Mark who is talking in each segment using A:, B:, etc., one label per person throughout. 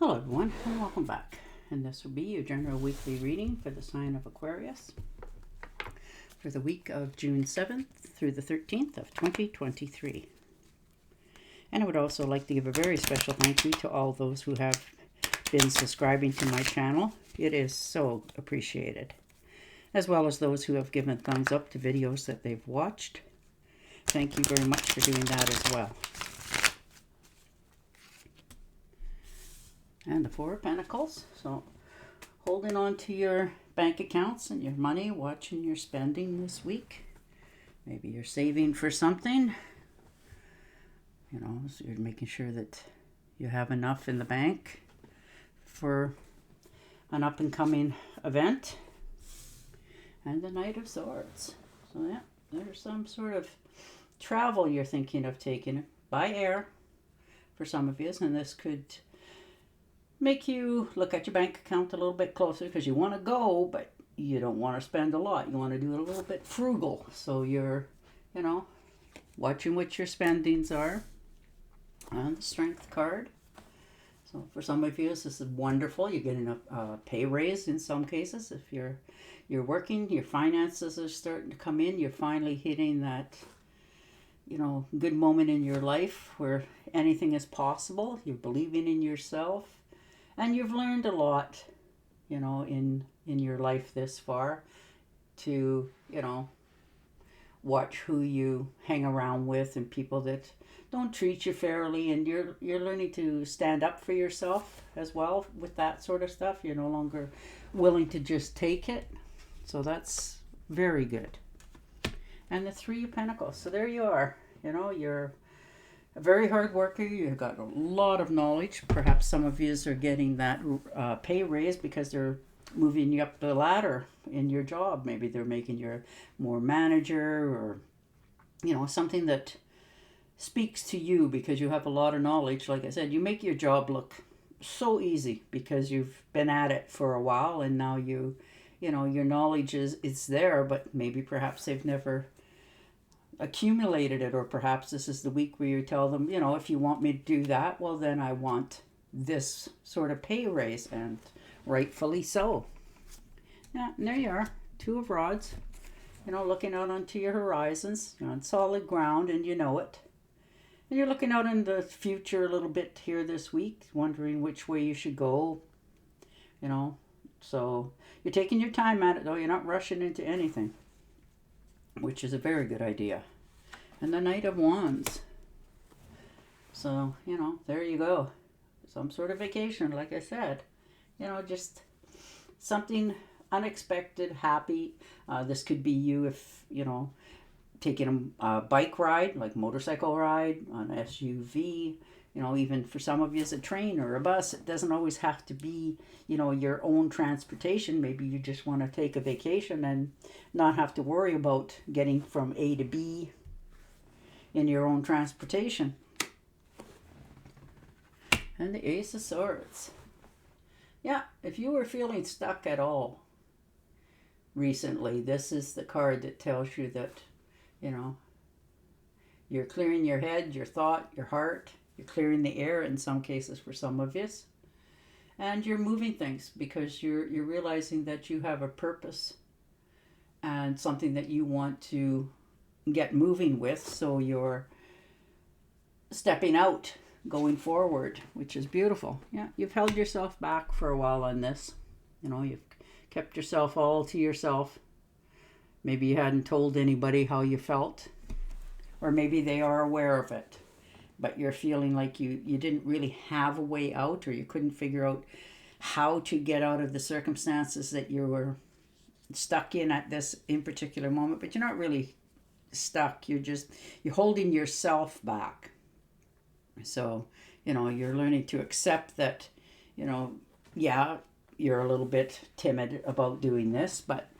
A: Hello everyone and welcome back, and this will be your general weekly reading for the sign of Aquarius for the week of June 7th through the 13th of 2023. And I would also like to give a very special thank you to all those who have been subscribing to my channel. It is so appreciated, as well as those who have given thumbs up to videos that they've watched. Thank you very much for doing that as well. And the Four of Pentacles. So holding on to your bank accounts and your money, watching your spending this week. Maybe you're saving for something. You know, so you're making sure that you have enough in the bank for an up and coming event. And the Knight of Swords. So yeah, there's some sort of travel you're thinking of taking by air for some of you. And this could make you look at your bank account a little bit closer because you want to go, but you don't want to spend a lot. You want to do it a little bit frugal. So you're, you know, watching what your spendings are. And the Strength card. So for some of you, this is wonderful. You're getting a pay raise in some cases. If you're working, your finances are starting to come in. You're finally hitting that, you know, good moment in your life where anything is possible. You're believing in yourself. And you've learned a lot, you know, in your life this far to, you know, watch who you hang around with and people that don't treat you fairly. And you're learning to stand up for yourself as well with that sort of stuff. You're no longer willing to just take it. So that's very good. And the Three of Pentacles. So there you are. You know, you're a very hard worker. You've got a lot of knowledge. Perhaps some of you are getting that pay raise because they're moving you up the ladder in your job. Maybe they're making you more manager, or, you know, something that speaks to you because you have a lot of knowledge. Like I said, you make your job look so easy because you've been at it for a while, and now you know, your knowledge is there, but maybe perhaps they've never accumulated it, or perhaps this is the week where you tell them, you know, if you want me to do that, well then I want this sort of pay raise, and rightfully so. Yeah, and there you are, Two of Rods, you know, looking out onto your horizons. You're on solid ground and you know it. And you're looking out in the future a little bit here this week, wondering which way you should go, you know. So you're taking your time at it though, you're not rushing into anything, which is a very good idea. And the Knight of Wands. So, you know, there you go. Some sort of vacation, like I said. You know, just something unexpected, happy. This could be you if, you know, taking a bike ride, like motorcycle ride, an SUV. You know, even for some of you, it's a train or a bus. It doesn't always have to be, you know, your own transportation. Maybe you just want to take a vacation and not have to worry about getting from A to B in your own transportation. And the Ace of Swords. Yeah, if you were feeling stuck at all recently, this is the card that tells you that, you know, you're clearing your head, your thought, your heart. You're clearing the air in some cases for some of you. And you're moving things because you're realizing that you have a purpose and something that you want to get moving with. So you're stepping out, going forward, which is beautiful. Yeah, you've held yourself back for a while on this. You know, you've kept yourself all to yourself. Maybe you hadn't told anybody how you felt, or maybe they are aware of it. But you're feeling like you didn't really have a way out, or you couldn't figure out how to get out of the circumstances that you were stuck in at this in particular moment. But you're not really stuck. You're holding yourself back. So, you know, you're learning to accept that, you know, yeah, you're a little bit timid about doing this, but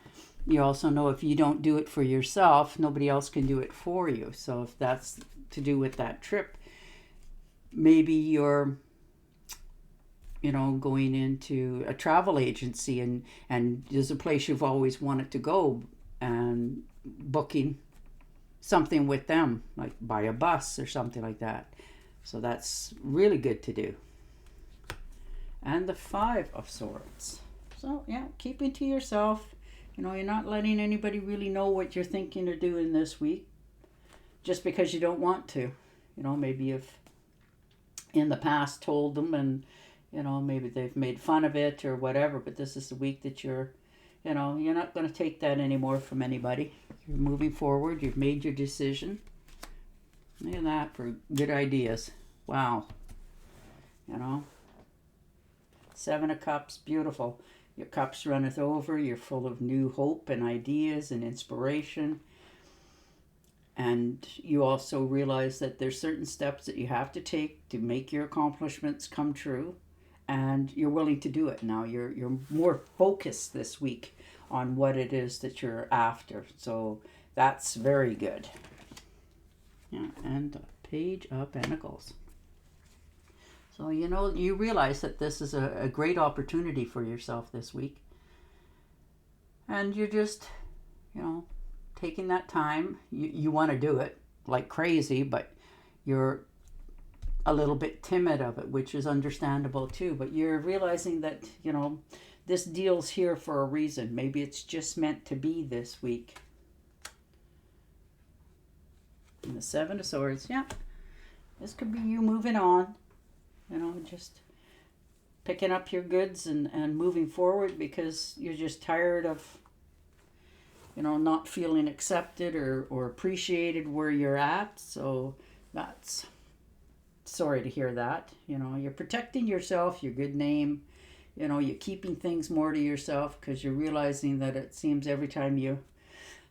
A: you also know if you don't do it for yourself, nobody else can do it for you. So if that's to do with that trip, maybe you're, you know, going into a travel agency and there's a place you've always wanted to go and booking something with them, like by a bus or something like that. So that's really good to do. and the Five of Swords. So yeah, keeping to yourself. You know, you're not letting anybody really know what you're thinking or doing this week just because you don't want to. You know, maybe you've in the past told them, and you know, maybe they've made fun of it or whatever, but this is the week that you're not going to take that anymore from anybody. You're moving forward. You've made your decision. Look at that for good ideas. Wow. You know, Seven of Cups, beautiful. Your cups runneth over. You're full of new hope and ideas and inspiration. And you also realize that there's certain steps that you have to take to make your accomplishments come true. And you're willing to do it now. You're more focused this week on what it is that you're after. So that's very good. Yeah, and Page of Pentacles. So, you know, you realize that this is a great opportunity for yourself this week. And you're just, you know, taking that time. You want to do it like crazy, but you're a little bit timid of it, which is understandable too. But you're realizing that, you know, this deal's here for a reason. Maybe it's just meant to be this week. And the Seven of Swords, yeah. This could be you moving on. You know, just picking up your goods and moving forward because you're just tired of, you know, not feeling accepted or appreciated where you're at. So that's, sorry to hear that. You know, you're protecting yourself, your good name. You know, you're keeping things more to yourself because you're realizing that it seems every time you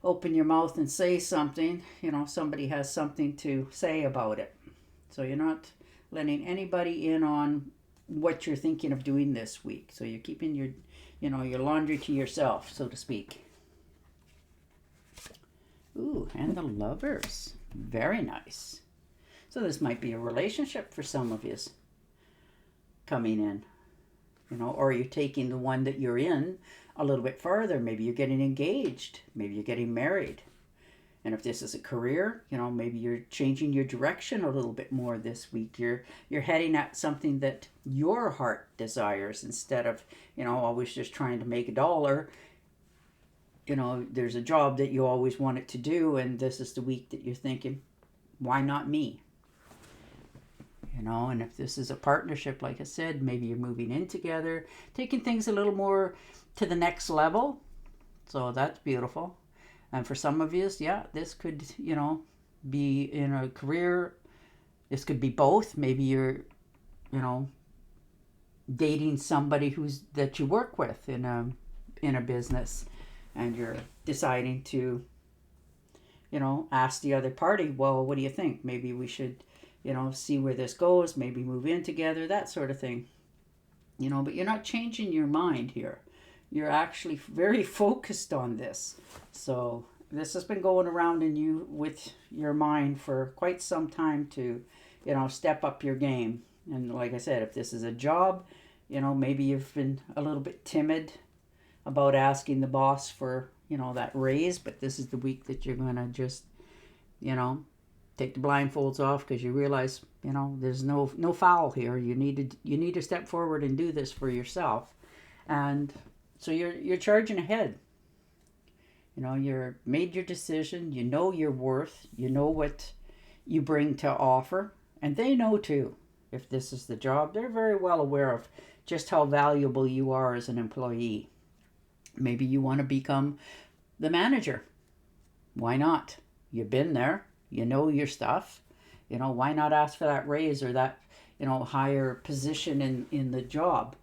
A: open your mouth and say something, you know, somebody has something to say about it. So you're not letting anybody in on what you're thinking of doing this week. So you're keeping your, you know, your laundry to yourself, so to speak. Ooh, and the Lovers. Very nice. So this might be a relationship for some of you coming in. You know, or you're taking the one that you're in a little bit farther. Maybe you're getting engaged. Maybe you're getting married. And if this is a career, you know, maybe you're changing your direction a little bit more this week. You're heading at something that your heart desires instead of, you know, always just trying to make a dollar. You know, there's a job that you always wanted to do, and this is the week that you're thinking, why not me? You know, and if this is a partnership, like I said, maybe you're moving in together, taking things a little more to the next level. So that's beautiful. And for some of you, yeah, this could, you know, be in a career. This could be both. Maybe you're, you know, dating somebody that you work with in a business, and you're deciding to, you know, ask the other party, well, what do you think? Maybe we should, you know, see where this goes. Maybe move in together, that sort of thing. You know, but you're not changing your mind here. You're actually very focused on this. So this has been going around in you with your mind for quite some time to, you know, step up your game. And like I said, if this is a job, you know, maybe you've been a little bit timid about asking the boss for, you know, that raise. But this is the week that you're going to just, you know, take the blindfolds off because you realize, you know, there's no foul here. You need to step forward and do this for yourself. And so you're charging ahead. You know, you're made your decision. You know your worth. You know what you bring to offer. And they know too. If this is the job, they're very well aware of just how valuable you are as an employee. Maybe you want to become the manager. Why not? You've been there. You know your stuff. You know, why not ask for that raise or that, you know, higher position in the job?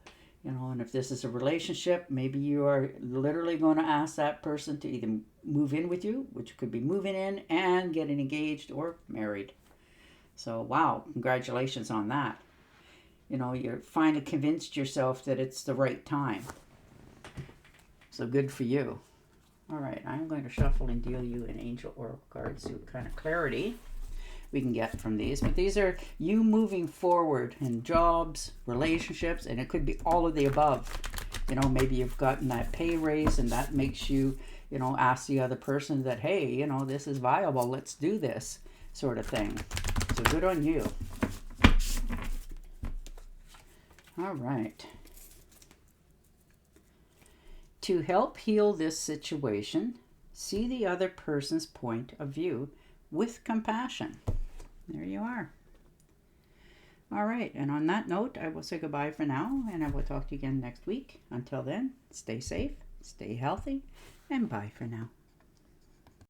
A: You know, and if this is a relationship, maybe you are literally going to ask that person to either move in with you, which could be moving in and getting engaged or married. So, wow, congratulations on that. You know, you're finally convinced yourself that it's the right time. So good for you. All right, I'm going to shuffle and deal you an angel oracle card, see what kind of clarity we can get from these. But these are you moving forward in jobs, relationships, and it could be all of the above. You know, maybe you've gotten that pay raise and that makes you, you know, ask the other person that, hey, you know, this is viable, let's do this sort of thing. So good on you. All right. To help heal this situation, see the other person's point of view with compassion. There you are. All right, and on that note, I will say goodbye for now, and I will talk to you again next week. Until then, stay safe, stay healthy, and bye for now.